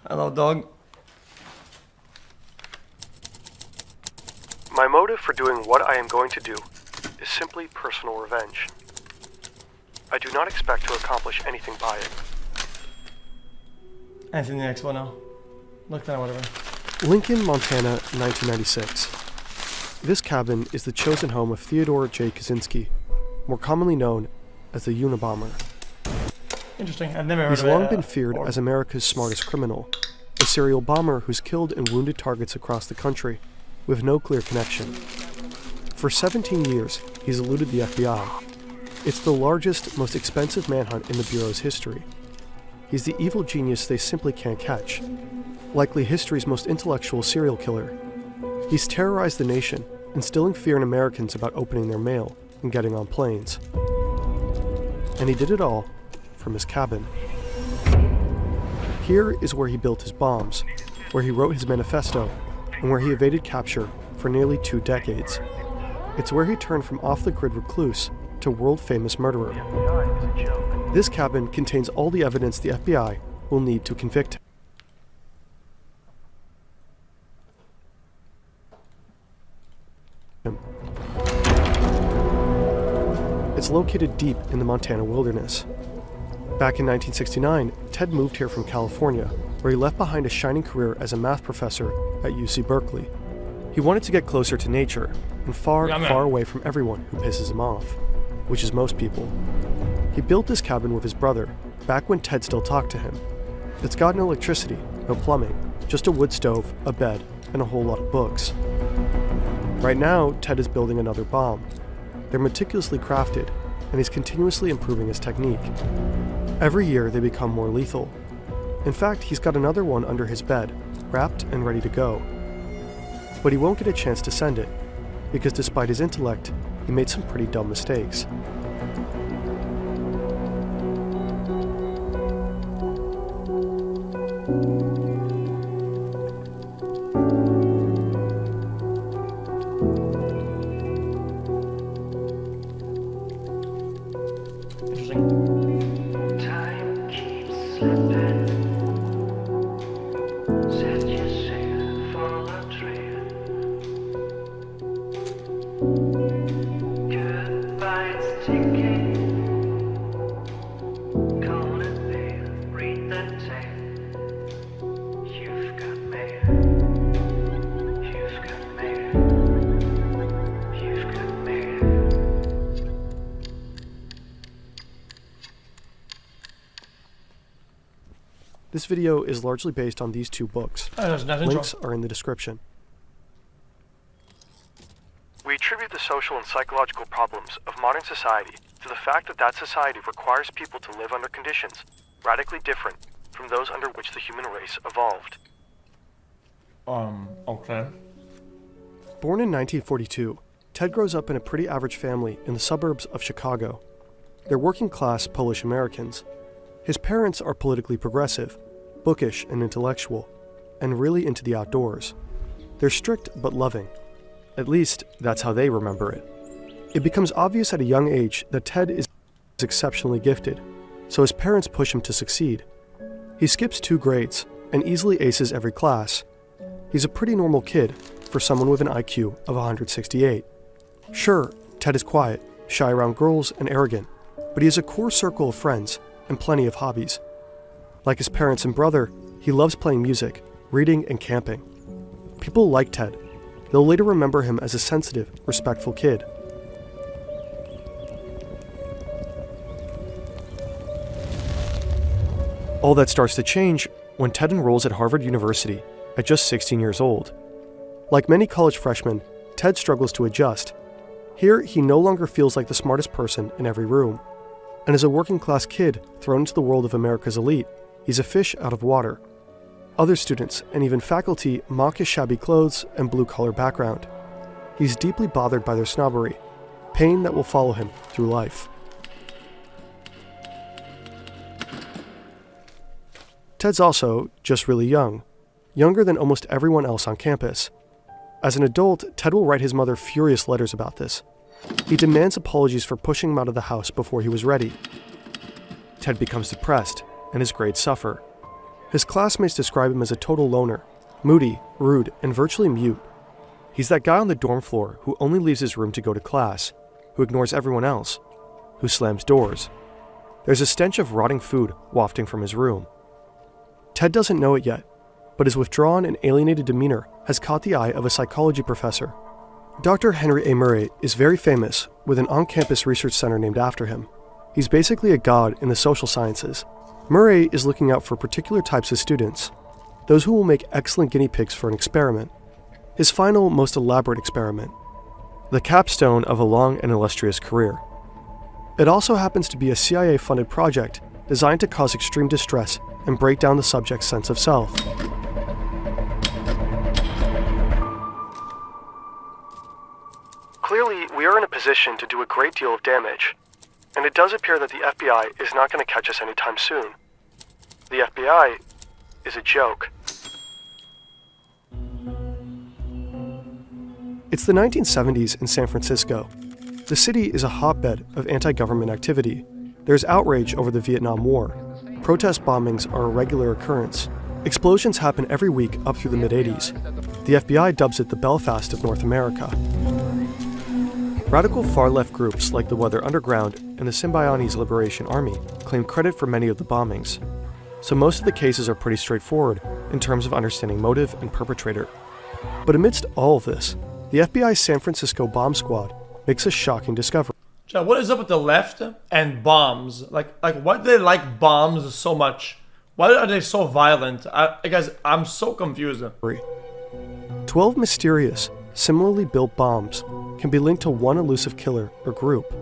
Hello, dog. My motive for doing what I am going to do is simply personal revenge. I do not expect to accomplish anything by it. Anything the next one now? Look down, whatever. Lincoln, Montana, 1996. This cabin is the chosen home of Theodore J. Kaczynski, more commonly known as the Unabomber. Interesting. I've never heard He's of it. long been feared as America's smartest criminal, a serial bomber who's killed and wounded targets across the country with no clear connection. For 17 years, he's eluded the FBI. It's the largest, most expensive manhunt in the Bureau's history. He's the evil genius they simply can't catch. Likely history's most intellectual serial killer. He's terrorized the nation, instilling fear in Americans about opening their mail and getting on planes. And he did it all from his cabin. Here is where he built his bombs, where he wrote his manifesto, and where he evaded capture for nearly 2 decades. It's where he turned from off-the-grid recluse to world-famous murderer. This cabin contains all the evidence the FBI will need to convict him. It's located deep in the Montana wilderness. Back in 1969, Ted moved here from California, where he left behind a shining career as a math professor at UC Berkeley. He wanted to get closer to nature and far, far away from everyone who pisses him off, which is most people. He built this cabin with his brother, back when Ted still talked to him. It's got no electricity, no plumbing, just a wood stove, a bed, and a whole lot of books. Right now, Ted is building another bomb. They're meticulously crafted, and he's continuously improving his technique. Every year, they become more lethal. In fact, he's got another one under his bed, wrapped and ready to go. But he won't get a chance to send it, because despite his intellect, he made some pretty dumb mistakes. Time keeps slipping. Set your sail for the trail. Goodbye's ticking. Cold and pale, read the tale. You've got mail. You've got mail. You've got mail. This video is largely based on these 2 books. Links are in the description. We attribute the social and psychological problems of modern society to the fact that society requires people to live under conditions radically different from those under which the human race evolved. Okay. Born in 1942, Ted grows up in a pretty average family in the suburbs of Chicago. They're working-class Polish Americans. His parents are politically progressive, bookish and intellectual, and really into the outdoors. They're strict but loving. At least, that's how they remember it. It becomes obvious at a young age that Ted is exceptionally gifted, so his parents push him to succeed. He skips 2 grades and easily aces every class. He's a pretty normal kid for someone with an IQ of 168. Sure, Ted is quiet, shy around girls, and arrogant, but he has a core circle of friends and plenty of hobbies. Like his parents and brother, he loves playing music, reading, and camping. People like Ted. They'll later remember him as a sensitive, respectful kid. All that starts to change when Ted enrolls at Harvard University at just 16 years old. Like many college freshmen, Ted struggles to adjust. Here, he no longer feels like the smartest person in every room. And as a working-class kid thrown into the world of America's elite, he's a fish out of water. Other students and even faculty mock his shabby clothes and blue-collar background. He's deeply bothered by their snobbery, pain that will follow him through life. Ted's also just really young, younger than almost everyone else on campus. As an adult, Ted will write his mother furious letters about this. He demands apologies for pushing him out of the house before he was ready. Ted becomes depressed, and his grades suffer. His classmates describe him as a total loner, moody, rude, and virtually mute. He's that guy on the dorm floor who only leaves his room to go to class, who ignores everyone else, who slams doors. There's a stench of rotting food wafting from his room. Ted doesn't know it yet, but his withdrawn and alienated demeanor has caught the eye of a psychology professor. Dr. Henry A. Murray is very famous, with an on-campus research center named after him. He's basically a god in the social sciences. Murray is looking out for particular types of students, those who will make excellent guinea pigs for an experiment. His final, most elaborate experiment, the capstone of a long and illustrious career. It also happens to be a CIA-funded project designed to cause extreme distress and break down the subject's sense of self. Clearly, we are in a position to do a great deal of damage, and it does appear that the FBI is not going to catch us anytime soon. The FBI is a joke. It's the 1970s in San Francisco. The city is a hotbed of anti-government activity. There's outrage over the Vietnam War. Protest bombings are a regular occurrence. Explosions happen every week up through the mid-80s. The FBI dubs it the Belfast of North America. Radical far-left groups like the Weather Underground and the Symbionese Liberation Army claim credit for many of the bombings. So most of the cases are pretty straightforward in terms of understanding motive and perpetrator. But amidst all of this, the FBI's San Francisco bomb squad makes a shocking discovery. John, what is up with the left and bombs? Like why do they like bombs so much? Why are they so violent? Guys, I'm so confused. 12 mysterious, similarly built bombs can be linked to one elusive killer or group.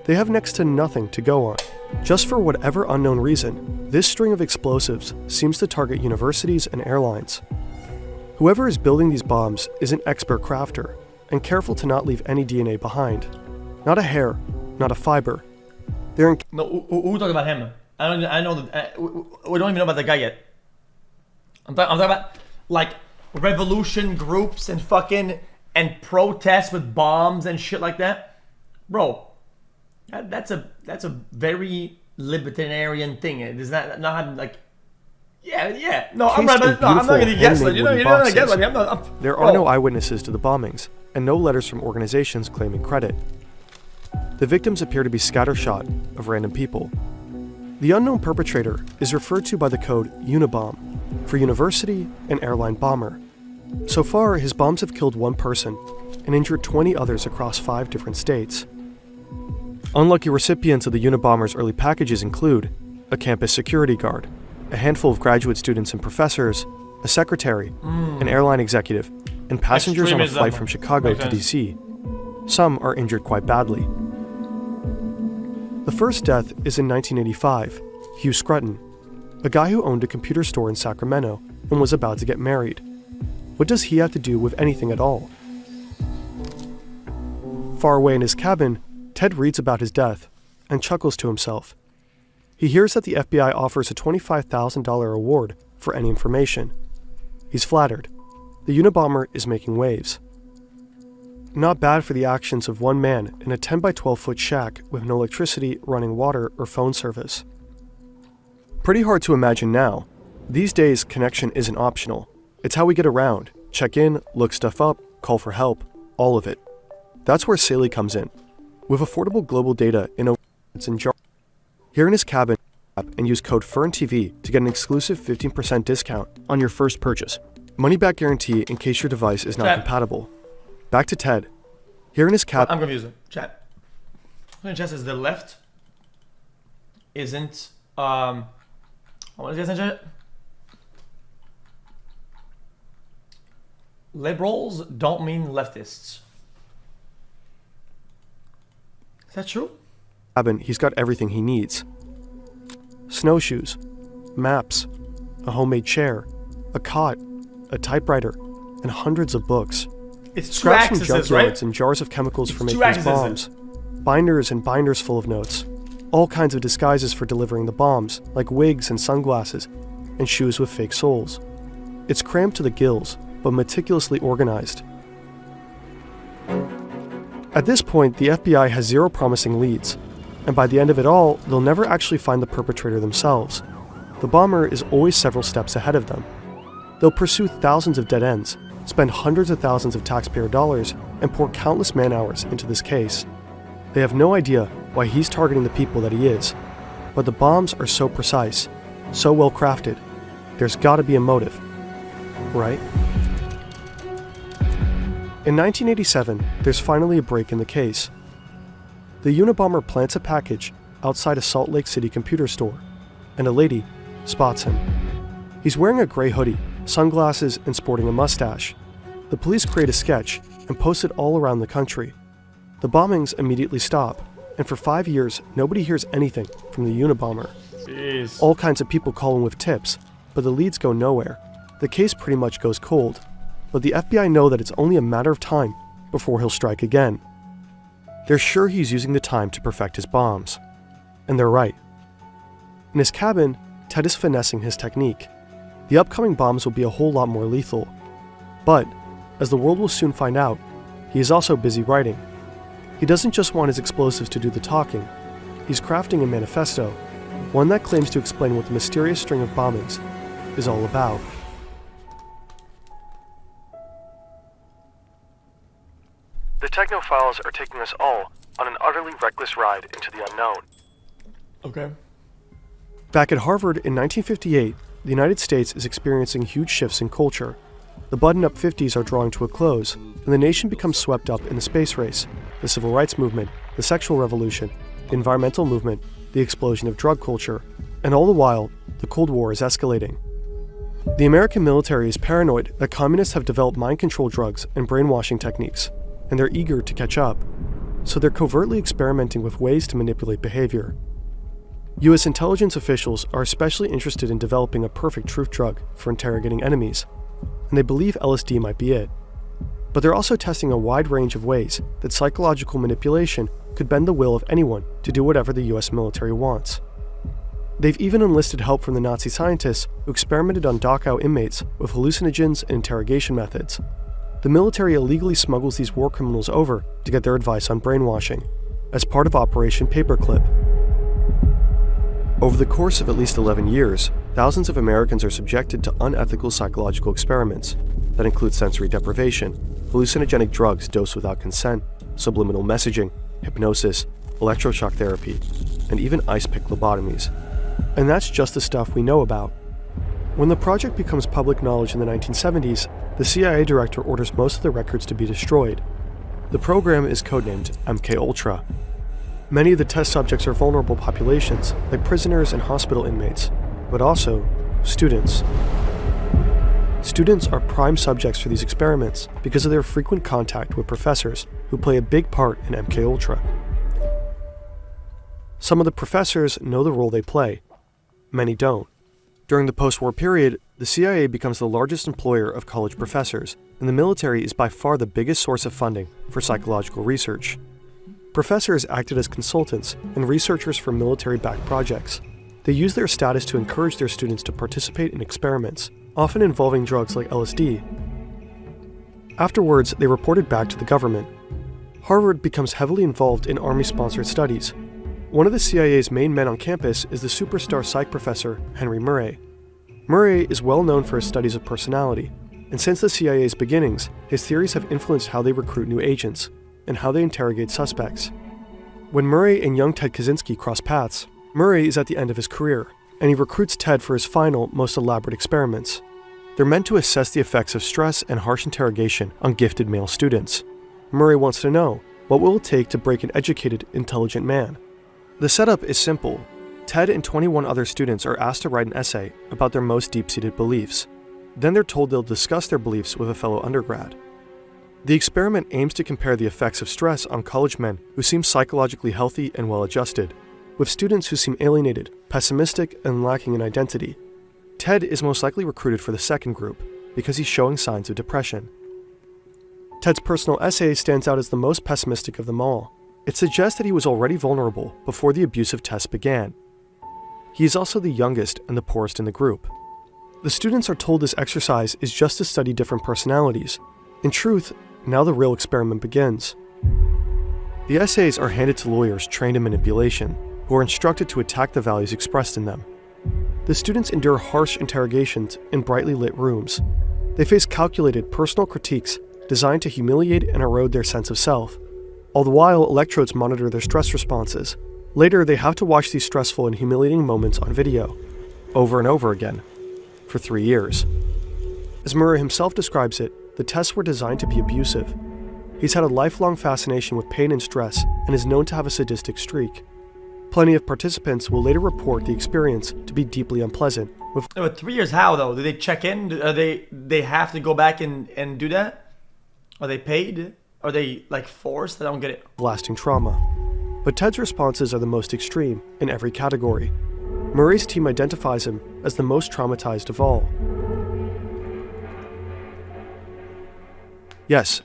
They have next to nothing to go on. Just for whatever unknown reason, this string of explosives seems to target universities and airlines. Whoever is building these bombs is an expert crafter, and careful to not leave any DNA behind. Not a hair, not a fiber. They're No, who talking about him? I know that we don't even know about the guy yet. I'm talking about like revolution groups and fucking and protests with bombs and shit like that, bro. That's a very libertarian thing. It is not like. Yeah. No, I'm right. No, I'm not gonna guess that. You're not gonna guess that. There are no eyewitnesses to the bombings, and no letters from organizations claiming credit. The victims appear to be scattershot of random people. The unknown perpetrator is referred to by the code Unibomb, for university and airline bomber. So far, his bombs have killed one person and injured 20 others across 5 different states. Unlucky recipients of the Unibomber's early packages include a campus security guard, a handful of graduate students and professors, a secretary, an airline executive, and passengers on a flight from Chicago to DC. Some are injured quite badly. The first death is in 1985, Hugh Scruton, a guy who owned a computer store in Sacramento and was about to get married. What does he have to do with anything at all? Far away in his cabin, Ted reads about his death and chuckles to himself. He hears that the FBI offers a $25,000 reward for any information. He's flattered. The Unabomber is making waves. Not bad for the actions of one man in a 10 by 12 foot shack with no electricity, running water, or phone service. Pretty hard to imagine now. These days, connection isn't optional. It's how we get around, check in, look stuff up, call for help, all of it. That's where Saley comes in. With affordable global data in jar. Here in his cabin, and use code FERNTV to get an exclusive 15% discount on your first purchase. Money back guarantee in case your device is not compatible. Back to Ted. Here in his cabin. I'm confused. Chat. Chat says the left isn't what is it, chat? Liberals don't mean leftists. Is that true? He's got everything he needs. Snowshoes, maps, a homemade chair, a cot, a typewriter, and hundreds of books. It's scraps from junkyards, junkyards right? and jars of chemicals It's for making his bombs. Binders and binders full of notes. All kinds of disguises for delivering the bombs, like wigs and sunglasses, and shoes with fake soles. It's crammed to the gills, but meticulously organized. At this point, the FBI has 0 promising leads, and by the end of it all, they'll never actually find the perpetrator themselves. the bomber is always several steps ahead of them. They'll pursue thousands of dead ends, spend hundreds of thousands of taxpayer dollars, and pour countless man-hours into this case. They have no idea why he's targeting the people that he is, but the bombs are so precise, so well crafted. There's gotta be a motive, right? In 1987, there's finally a break in the case. The Unabomber plants a package outside a Salt Lake City computer store, and a lady spots him. He's wearing a gray hoodie, sunglasses, and sporting a mustache. The police create a sketch and post it all around the country. The bombings immediately stop, and for 5 years, nobody hears anything from the Unabomber. Jeez. All kinds of people call him with tips, but the leads go nowhere. The case pretty much goes cold, but the FBI know that it's only a matter of time before he'll strike again. They're sure he's using the time to perfect his bombs. And they're right. In his cabin, Ted is finessing his technique. The upcoming bombs will be a whole lot more lethal. But, as the world will soon find out, he is also busy writing. He doesn't just want his explosives to do the talking. He's crafting a manifesto, one that claims to explain what the mysterious string of bombings is all about. The technophiles are taking us all on an utterly reckless ride into the unknown. Okay. Back at Harvard in 1958, the United States is experiencing huge shifts in culture. The button-up 50s are drawing to a close, and the nation becomes swept up in the space race, the civil rights movement, the sexual revolution, the environmental movement, the explosion of drug culture, and all the while, the Cold War is escalating. The American military is paranoid that communists have developed mind control drugs and brainwashing techniques, and they're eager to catch up, so they're covertly experimenting with ways to manipulate behavior. US intelligence officials are especially interested in developing a perfect truth drug for interrogating enemies, and they believe LSD might be it. But they're also testing a wide range of ways that psychological manipulation could bend the will of anyone to do whatever the US military wants. They've even enlisted help from the Nazi scientists who experimented on Dachau inmates with hallucinogens and interrogation methods. The military illegally smuggles these war criminals over to get their advice on brainwashing, as part of Operation Paperclip. Over the course of at least 11 years, thousands of Americans are subjected to unethical psychological experiments that include sensory deprivation, hallucinogenic drugs dosed without consent, subliminal messaging, hypnosis, electroshock therapy, and even ice pick lobotomies. And that's just the stuff we know about. When the project becomes public knowledge in the 1970s, the CIA director orders most of the records to be destroyed. The program is codenamed MKUltra. Many of the test subjects are vulnerable populations, like prisoners and hospital inmates, but also students. Students are prime subjects for these experiments because of their frequent contact with professors who play a big part in MKUltra. Some of the professors know the role they play. Many don't. During the post-war period, the CIA becomes the largest employer of college professors, and the military is by far the biggest source of funding for psychological research. Professors acted as consultants and researchers for military-backed projects. They used their status to encourage their students to participate in experiments, often involving drugs like LSD. Afterwards, they reported back to the government. Harvard becomes heavily involved in Army-sponsored studies. One of the CIA's main men on campus is the superstar psych professor, Henry Murray. Murray is well known for his studies of personality, and since the CIA's beginnings, his theories have influenced how they recruit new agents and how they interrogate suspects. When Murray and young Ted Kaczynski cross paths, Murray is at the end of his career, and he recruits Ted for his final, most elaborate experiments. They're meant to assess the effects of stress and harsh interrogation on gifted male students. Murray wants to know, what will it take to break an educated, intelligent man? The setup is simple. Ted and 21 other students are asked to write an essay about their most deep-seated beliefs. Then they're told they'll discuss their beliefs with a fellow undergrad. The experiment aims to compare the effects of stress on college men who seem psychologically healthy and well-adjusted, with students who seem alienated, pessimistic, and lacking in identity. Ted is most likely recruited for the second group because he's showing signs of depression. Ted's personal essay stands out as the most pessimistic of them all. It suggests that he was already vulnerable before the abusive test began. He is also the youngest and the poorest in the group. The students are told this exercise is just to study different personalities. In truth, now the real experiment begins. The essays are handed to lawyers trained in manipulation, who are instructed to attack the values expressed in them. The students endure harsh interrogations in brightly lit rooms. They face calculated personal critiques designed to humiliate and erode their sense of self. All the while, electrodes monitor their stress responses. Later, they have to watch these stressful and humiliating moments on video, over and over again, for 3 years. As Murray himself describes it, the tests were designed to be abusive. He's had a lifelong fascination with pain and stress and is known to have a sadistic streak. Plenty of participants will later report the experience to be deeply unpleasant. But 3 years how though? Do they check in? Are they have to go back and do that? Are they paid? Are they like forced? I don't get it. Lasting trauma. But Ted's responses are the most extreme in every category. Murray's team identifies him as the most traumatized of all. Yes,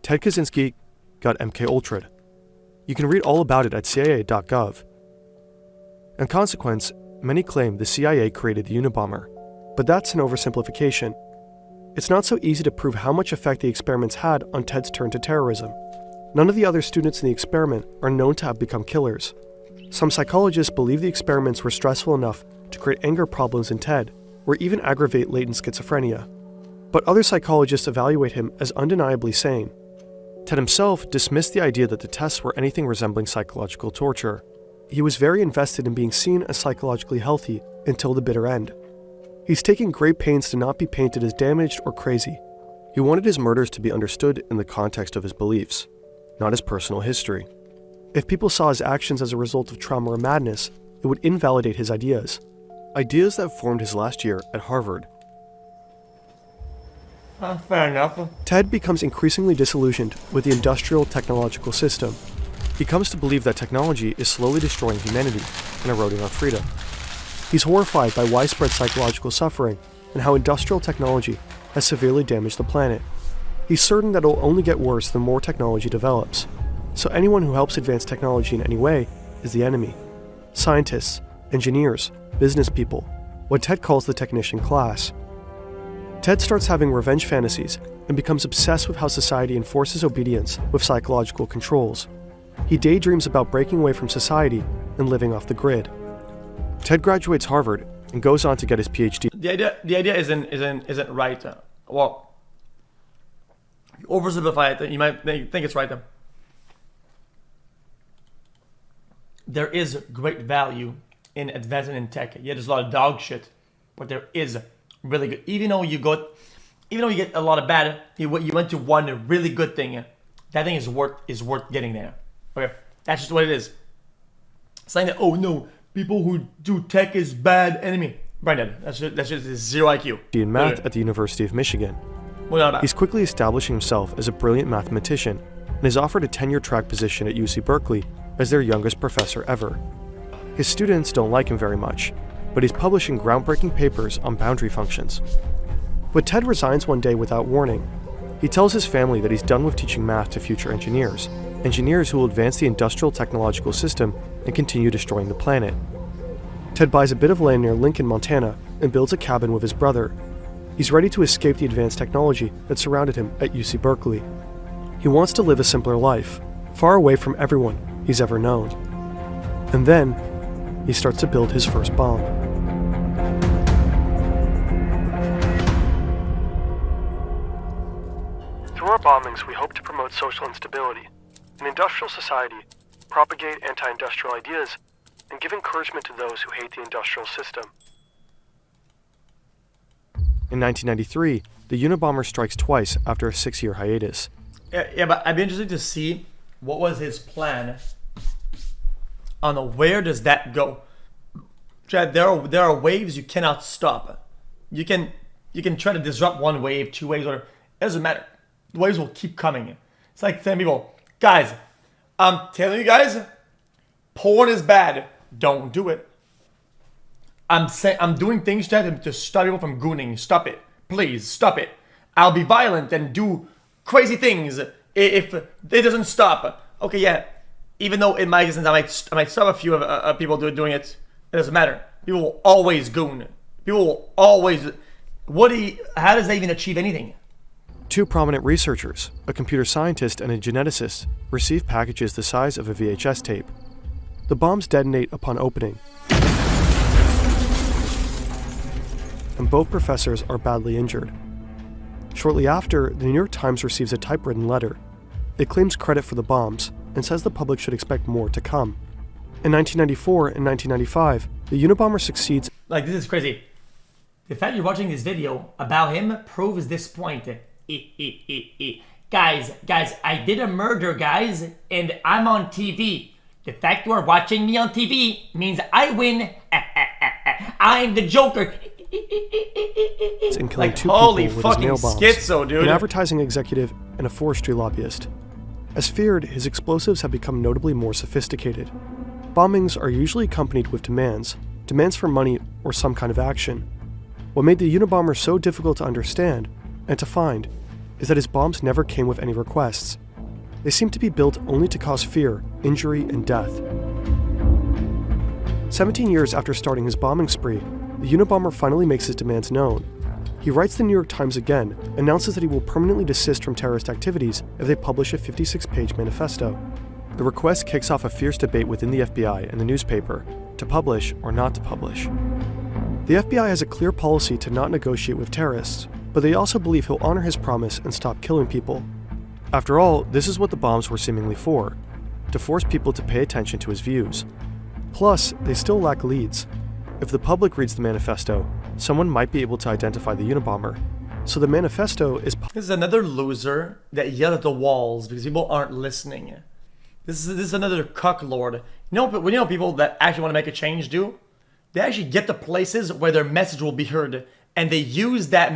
Ted Kaczynski got MKUltra'd. You can read all about it at CIA.gov. In consequence, many claim the CIA created the Unabomber, but that's an oversimplification. It's not so easy to prove how much effect the experiments had on Ted's turn to terrorism. None of the other students in the experiment are known to have become killers. Some psychologists believe the experiments were stressful enough to create anger problems in Ted, or even aggravate latent schizophrenia. But other psychologists evaluate him as undeniably sane. Ted himself dismissed the idea that the tests were anything resembling psychological torture. He was very invested in being seen as psychologically healthy until the bitter end. He's taking great pains to not be painted as damaged or crazy. He wanted his murders to be understood in the context of his beliefs, not his personal history. If people saw his actions as a result of trauma or madness, it would invalidate his ideas. Ideas that formed his last year at Harvard. Fair enough. Ted becomes increasingly disillusioned with the industrial technological system. He comes to believe that technology is slowly destroying humanity and eroding our freedom. He's horrified by widespread psychological suffering and how industrial technology has severely damaged the planet. He's certain that it'll only get worse the more technology develops. So anyone who helps advance technology in any way is the enemy. Scientists, engineers, business people, what Ted calls the technician class. Ted starts having revenge fantasies and becomes obsessed with how society enforces obedience with psychological controls. He daydreams about breaking away from society and living off the grid. Ted graduates Harvard and goes on to get his PhD. The idea isn't right. Well, you oversimplify it. You might think it's right. There is great value in advancing in tech. Yeah, there's a lot of dog shit, but there is really good. Even though you get a lot of bad, you went to one really good thing. That thing is worth getting there. Okay, that's just what it is. Saying that, oh no, people who do tech is bad enemy. Brandon, that's just zero IQ. In math at the University of Michigan. He's quickly establishing himself as a brilliant mathematician and is offered a tenure-track position at UC Berkeley as their youngest professor ever. His students don't like him very much, but he's publishing groundbreaking papers on boundary functions. But Ted resigns one day without warning. He tells his family that he's done with teaching math to future engineers who will advance the industrial technological system and continue destroying the planet. Ted buys a bit of land near Lincoln, Montana, and builds a cabin with his brother. He's ready to escape the advanced technology that surrounded him at UC Berkeley. He wants to live a simpler life, far away from everyone he's ever known. And then, he starts to build his first bomb. Through our bombings, we hope to promote social instability, an industrial society, propagate anti-industrial ideas, and give encouragement to those who hate the industrial system. In 1993, the Unabomber strikes twice after a 6-year hiatus. Yeah, but I'd be interested to see what was his plan on where does that go. Chad, there are waves you cannot stop. You can try to disrupt one wave, 2 waves, whatever. It doesn't matter. The waves will keep coming. It's like telling people, guys, I'm telling you guys, porn is bad. Don't do it. I'm doing things to stop people from gooning. Stop it. Please, stop it. I'll be violent and do crazy things if it doesn't stop. Okay, yeah. Even though in my existence I might stop a few of people doing it, it doesn't matter. People will always goon. People will always... How does that even achieve anything? 2 prominent researchers, a computer scientist and a geneticist, receive packages the size of a VHS tape. The bombs detonate upon opening. and both professors are badly injured. Shortly after, the New York Times receives a typewritten letter. It claims credit for the bombs and says the public should expect more to come. In 1994 and 1995, the Unabomber succeeds. Like, this is crazy. The fact you're watching this video about him proves this point. Guys, I did a murder, guys, and I'm on TV. The fact you are watching me on TV means I win. I'm the Joker. And killing Like, two holy people with his fucking nail bombs. schizo, dude. An advertising executive and a forestry lobbyist. As feared, his explosives have become notably more sophisticated. Bombings are usually accompanied with demands for money or some kind of action. What made the Unabomber so difficult to understand and to find is that his bombs never came with any requests. They seemed to be built only to cause fear, injury, and death. 17 years after starting his bombing spree, the Unabomber finally makes his demands known. He writes the New York Times again, announces that he will permanently desist from terrorist activities if they publish a 56-page manifesto. The request kicks off a fierce debate within the FBI and the newspaper, to publish or not to publish. The FBI has a clear policy to not negotiate with terrorists, but they also believe he'll honor his promise and stop killing people. After all, this is what the bombs were seemingly for, to force people to pay attention to his views. Plus, they still lack leads. If the public reads the manifesto, someone might be able to identify the Unabomber. So the manifesto is... This is another loser that yelled at the walls because people aren't listening. This is another cucklord. You know people that actually want to make a change do? They actually get to places where their message will be heard, and they use that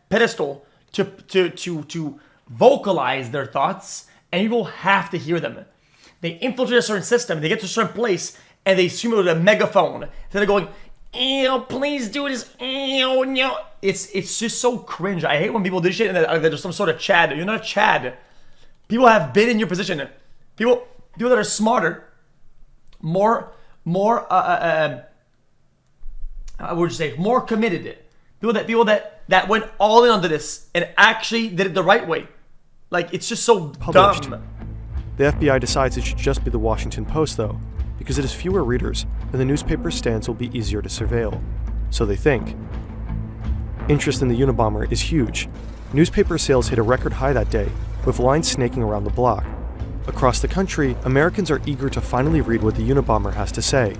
pedestal to vocalize their thoughts, and people have to hear them. They infiltrate a certain system, they get to a certain place, and they stream it with a megaphone. Instead of going, "Ew, please do this." Ew, no. It's just so cringe. I hate when people do shit and there's some sort of Chad. You're not a Chad. People have been in your position. People that are smarter, more I would say more committed. People that went all in onto this and actually did it the right way. Like, it's just so published. dumb. The FBI decides it should just be the Washington Post, though, because it has fewer readers and the newspaper's stance will be easier to surveil. So they think. Interest in the Unabomber is huge. Newspaper sales hit a record high that day, with lines snaking around the block. Across the country, Americans are eager to finally read what the Unabomber has to say.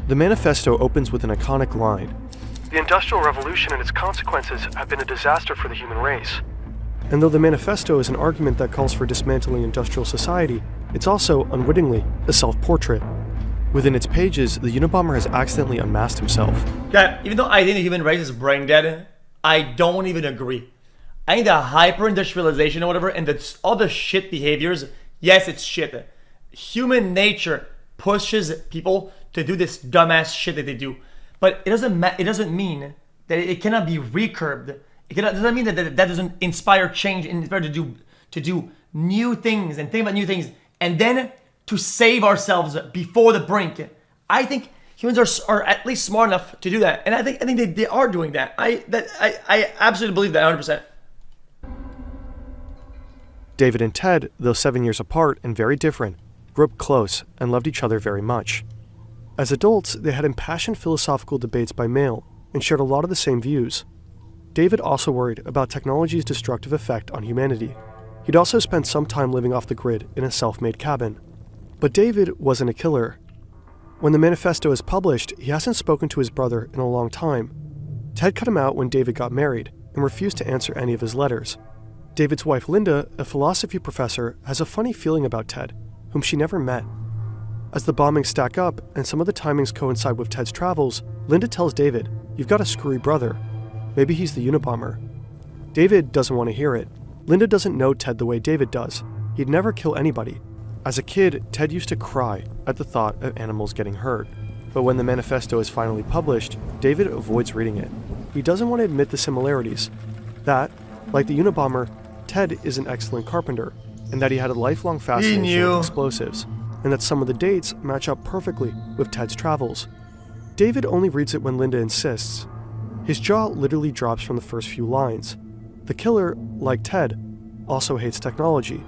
The manifesto opens with an iconic line. The Industrial Revolution and its consequences have been a disaster for the human race. And though the manifesto is an argument that calls for dismantling industrial society, it's also, unwittingly, a self-portrait. Within its pages, the Unabomber has accidentally unmasked himself. Yeah, even though I think the human race is brain dead, I don't even agree. I think the hyper-industrialization or whatever and all the shit behaviors, yes, it's shit. Human nature pushes people to do this dumbass shit that they do. But it doesn't mean that it cannot be recurbed. It doesn't mean that doesn't inspire change and inspire to do new things and think about new things and then to save ourselves before the brink. I think humans are at least smart enough to do that, and I think they are doing that. I absolutely believe that 100%. David and Ted, though 7 years apart and very different, grew up close and loved each other very much. As adults, they had impassioned philosophical debates by mail and shared a lot of the same views. David also worried about technology's destructive effect on humanity. He'd also spent some time living off the grid in a self-made cabin. But David wasn't a killer. When the manifesto is published, he hasn't spoken to his brother in a long time. Ted cut him out when David got married and refused to answer any of his letters. David's wife Linda, a philosophy professor, has a funny feeling about Ted, whom she never met. As the bombings stack up and some of the timings coincide with Ted's travels, Linda tells David, "You've got a screwy brother. Maybe he's the Unabomber." David doesn't want to hear it. Linda doesn't know Ted the way David does. He'd never kill anybody. As a kid, Ted used to cry at the thought of animals getting hurt. But when the manifesto is finally published, David avoids reading it. He doesn't want to admit the similarities. That, like the Unabomber, Ted is an excellent carpenter, and that he had a lifelong fascination with explosives, and that some of the dates match up perfectly with Ted's travels. David only reads it when Linda insists. His jaw literally drops from the first few lines. The killer, like Ted, also hates technology.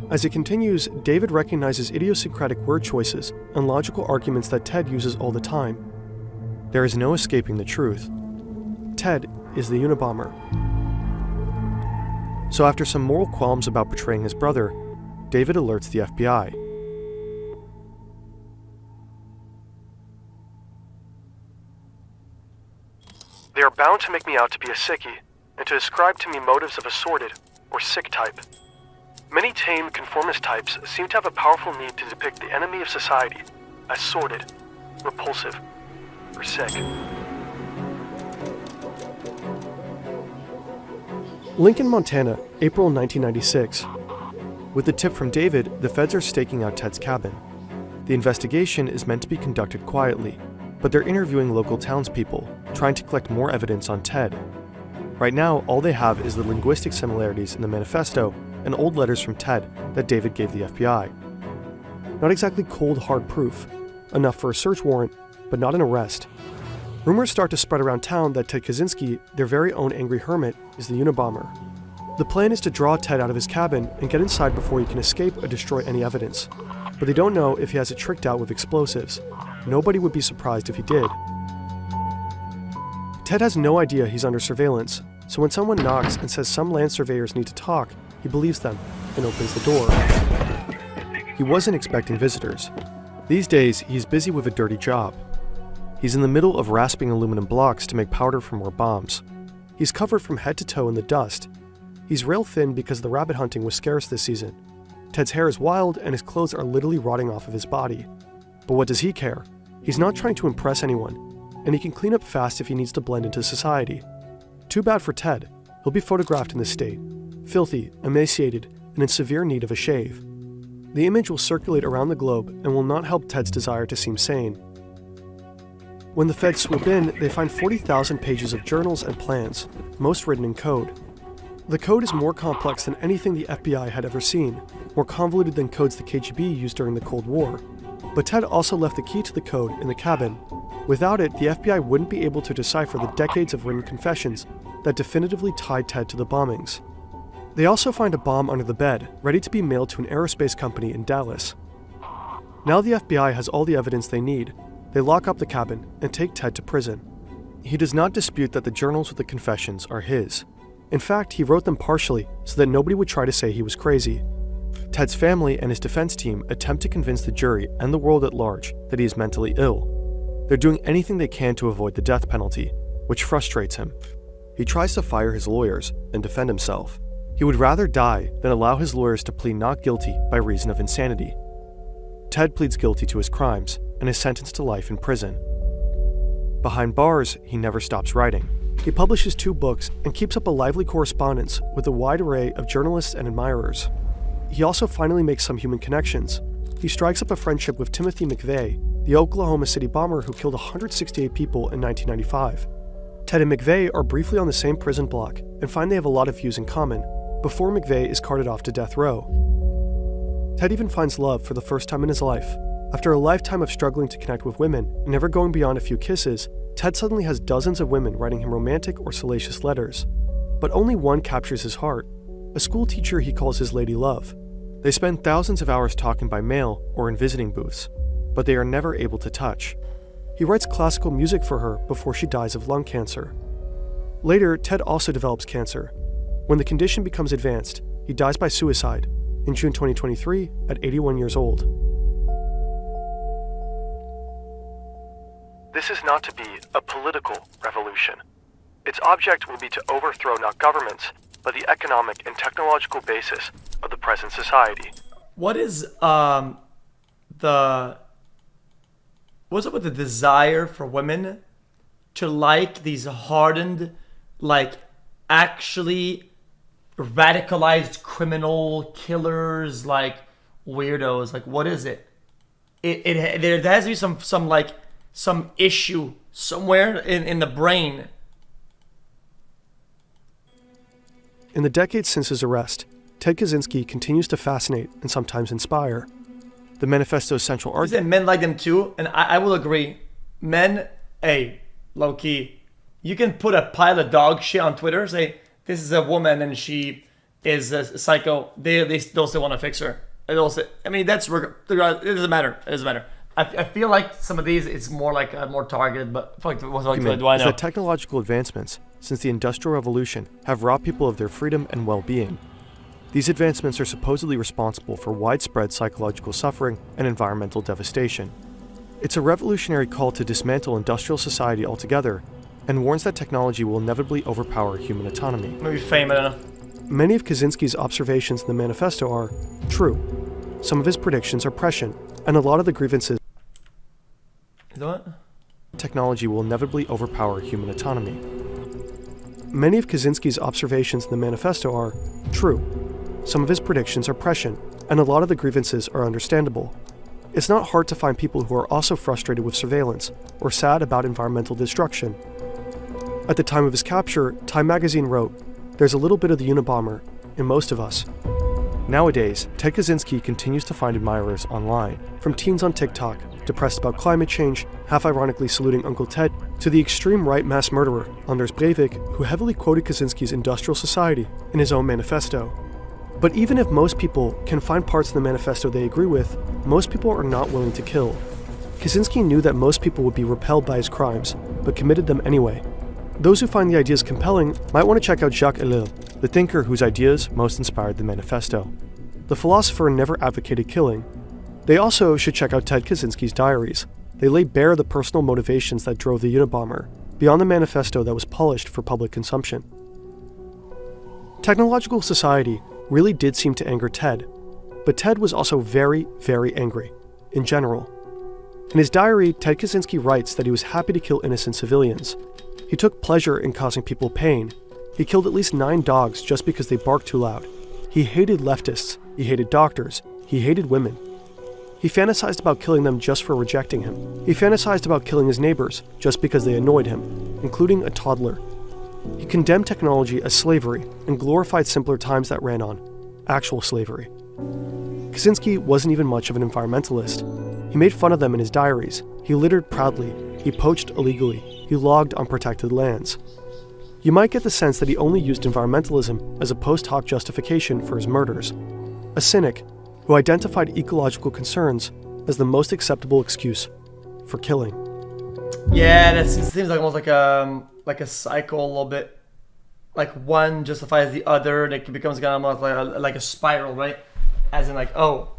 As it continues, David recognizes idiosyncratic word choices and logical arguments that Ted uses all the time. There is no escaping the truth. Ted is the Unabomber. So after some moral qualms about betraying his brother, David alerts the FBI. They are bound to make me out to be a sickie, and to ascribe to me motives of a sordid, or sick type. Many tame conformist types seem to have a powerful need to depict the enemy of society as sordid, repulsive, or sick. Lincoln, Montana, April 1996. With the tip from David, the feds are staking out Ted's cabin. The investigation is meant to be conducted quietly, but they're interviewing local townspeople, trying to collect more evidence on Ted. Right now, all they have is the linguistic similarities in the manifesto and old letters from Ted that David gave the FBI. Not exactly cold, hard proof, enough for a search warrant, but not an arrest. Rumors start to spread around town that Ted Kaczynski, their very own angry hermit, is the Unabomber. The plan is to draw Ted out of his cabin and get inside before he can escape or destroy any evidence. But they don't know if he has it tricked out with explosives. Nobody would be surprised if he did. Ted has no idea he's under surveillance, so when someone knocks and says some land surveyors need to talk, he believes them and opens the door. He wasn't expecting visitors. These days, he's busy with a dirty job. He's in the middle of rasping aluminum blocks to make powder for more bombs. He's covered from head to toe in the dust. He's rail thin because the rabbit hunting was scarce this season. Ted's hair is wild and his clothes are literally rotting off of his body. But what does he care? He's not trying to impress anyone, and he can clean up fast if he needs to blend into society. Too bad for Ted. He'll be photographed in this state, filthy, emaciated, and in severe need of a shave. The image will circulate around the globe and will not help Ted's desire to seem sane. When the feds swoop in, they find 40,000 pages of journals and plans, most written in code. The code is more complex than anything the FBI had ever seen, more convoluted than codes the KGB used during the Cold War. But Ted also left the key to the code in the cabin. Without it, the FBI wouldn't be able to decipher the decades of written confessions that definitively tied Ted to the bombings. They also find a bomb under the bed, ready to be mailed to an aerospace company in Dallas. Now the FBI has all the evidence they need. They lock up the cabin and take Ted to prison. He does not dispute that the journals with the confessions are his. In fact, he wrote them partially so that nobody would try to say he was crazy. Ted's family and his defense team attempt to convince the jury and the world at large that he is mentally ill. They're doing anything they can to avoid the death penalty, which frustrates him. He tries to fire his lawyers and defend himself. He would rather die than allow his lawyers to plead not guilty by reason of insanity. Ted pleads guilty to his crimes and is sentenced to life in prison. Behind bars, he never stops writing. He publishes 2 books and keeps up a lively correspondence with a wide array of journalists and admirers. He also finally makes some human connections. He strikes up a friendship with Timothy McVeigh, the Oklahoma City bomber who killed 168 people in 1995. Ted and McVeigh are briefly on the same prison block and find they have a lot of views in common, before McVeigh is carted off to death row. Ted even finds love for the first time in his life. After a lifetime of struggling to connect with women and never going beyond a few kisses, Ted suddenly has dozens of women writing him romantic or salacious letters. But only one captures his heart, a school teacher he calls his lady love. They spend thousands of hours talking by mail or in visiting booths, but they are never able to touch. He writes classical music for her before she dies of lung cancer. Later, Ted also develops cancer. When the condition becomes advanced, he dies by suicide in June 2023 at 81 years old. This is not to be a political revolution. Its object will be to overthrow not governments, but the economic and technological basis of the present society. What is what's up with the desire for women to like these hardened, like actually radicalized criminal killers, like weirdos? Like, what is it? There has to be some issue somewhere in the brain. In the decades since his arrest, Ted Kaczynski continues to fascinate and sometimes inspire. The manifesto's central He said men like them too, and I will agree. Men, hey, low key, you can put a pile of dog shit on Twitter, say this is a woman and she is a psycho. They'll still want to fix her. I mean, it doesn't matter. It doesn't matter. I feel like some of these it's more like more targeted, but fuck, what do I Is know? that technological advancements since the Industrial Revolution have robbed people of their freedom and well-being. These advancements are supposedly responsible for widespread psychological suffering and environmental devastation. It's a revolutionary call to dismantle industrial society altogether and warns that technology will inevitably overpower human autonomy. Maybe fame, I don't know. Many of Kaczynski's observations in the manifesto are true. Some of his predictions are prescient, and a lot of the grievances You know what? technology will inevitably overpower human autonomy. Many of Kaczynski's observations in the manifesto are true. Some of his predictions are prescient, and a lot of the grievances are understandable. It's not hard to find people who are also frustrated with surveillance or sad about environmental destruction. At the time of his capture, Time magazine wrote, "There's a little bit of the Unabomber in most of us." Nowadays, Ted Kaczynski continues to find admirers online, from teens on TikTok, depressed about climate change, half-ironically saluting Uncle Ted, to the extreme right mass murderer, Anders Breivik, who heavily quoted Kaczynski's industrial society in his own manifesto. But even if most people can find parts of the manifesto they agree with, most people are not willing to kill. Kaczynski knew that most people would be repelled by his crimes, but committed them anyway. Those who find the ideas compelling might want to check out Jacques Ellul, the thinker whose ideas most inspired the manifesto. The philosopher never advocated killing. They also should check out Ted Kaczynski's diaries. They lay bare the personal motivations that drove the Unabomber, beyond the manifesto that was polished for public consumption. Technological society really did seem to anger Ted, but Ted was also very, very angry, in general. In his diary, Ted Kaczynski writes that he was happy to kill innocent civilians. He took pleasure in causing people pain. He killed at least 9 dogs just because they barked too loud. He hated leftists, he hated doctors, he hated women. He fantasized about killing them just for rejecting him. He fantasized about killing his neighbors just because they annoyed him, including a toddler. He condemned technology as slavery and glorified simpler times that ran on actual slavery. Kaczynski wasn't even much of an environmentalist. He made fun of them in his diaries. He littered proudly. He poached illegally. He logged unprotected lands. You might get the sense that he only used environmentalism as a post hoc justification for his murders. A cynic who identified ecological concerns as the most acceptable excuse for killing. Yeah, that seems like almost like a cycle a little bit. Like one justifies the other, and it becomes kind of like a spiral, right? As in like, oh,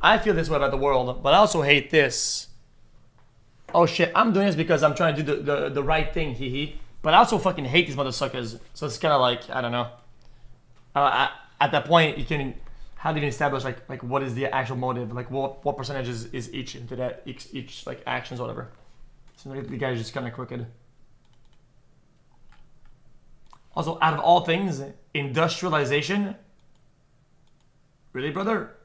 I feel this way about the world, but I also hate this. Oh shit, I'm doing this because I'm trying to do the right thing, hee. But I also fucking hate these motherfuckers. So it's kind of like, I don't know. At that point, you can, how do you establish like what is the actual motive? Like what percentage is each into that, each like actions or whatever. So the guy's just kind of crooked. Also, out of all things, industrialization. Really, brother?